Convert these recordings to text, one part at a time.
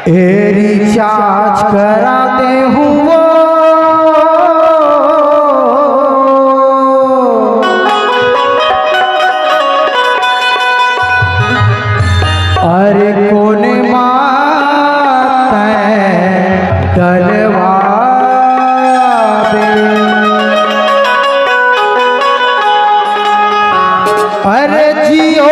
recharge कराते हूँ वो अरे कौन माता डलवा दे अरे जियो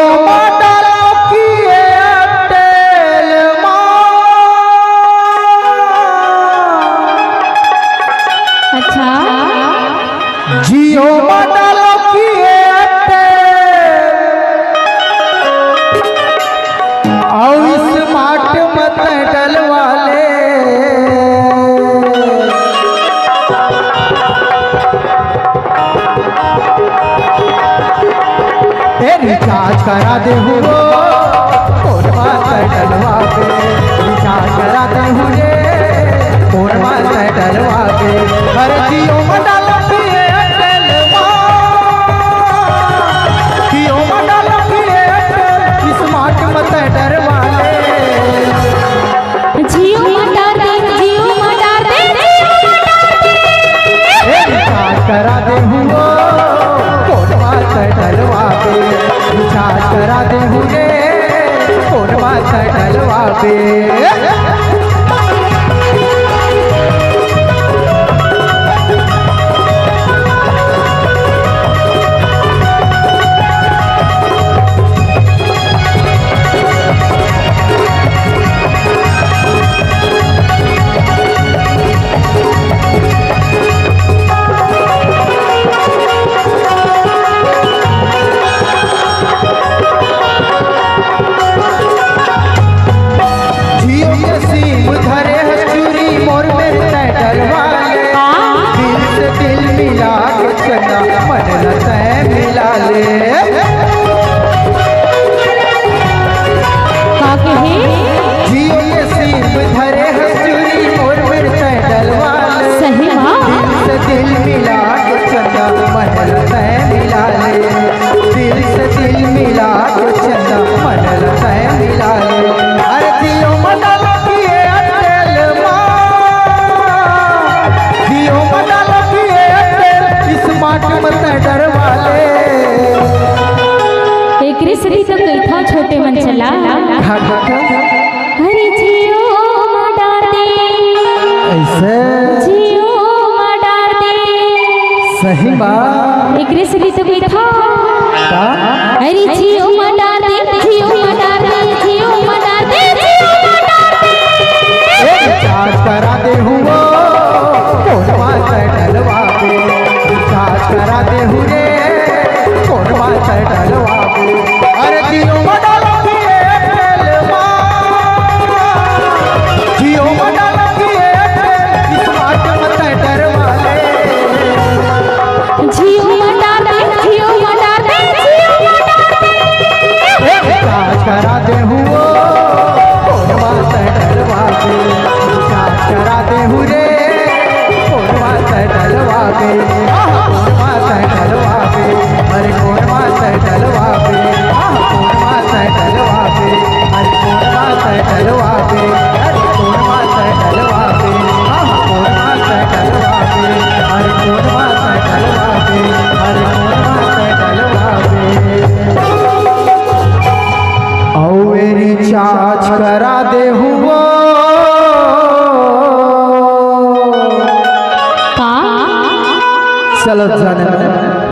जियो मॉडलों की और स्मार्ट मत डलवा ले रिचार्ज करा दे हूँ कौन बात डलवा के रिचार्ज करा दे हूँ कौन बात डलवा के अरे जियो मॉडलों करा दे हूँ कौन बात डलवा पे रिचार्ज करा दे हूँ कौन बात डलवा पे छोटे मन चला हरे जियो मडार दे ऐसे जियो मडार दे सही बात एक रेसली तो कोई था हरे जियो मडार दे जियो मडार दे जियो मडार दे जियो मडार दे रिचार्ज करा दे हूँ कौन बात डलवा के रिचार्ज करा दे हूँ कौन बात डलवा के अरे जियो मॉडलों की जियो मॉडलों की स्मार्ट मत डलवा ले जियो मडार दे जियो मडार दे जियो मडार दे रिचार्ज करा दे हूँ कौन बात डलवा के रिचार्ज करा दे हूँ कौन बात डलवा के कौन बात डलवा के अरे कौन बात डलवा के कौन बात डलवा के अरे कौन बात डलवा के अरे कौन बात डलवा के कौन बात डलवा के अरे कौन बात डलवा के अरे कौन बात डलवा के और रिचार्ज करा दे हूँ चलो जाने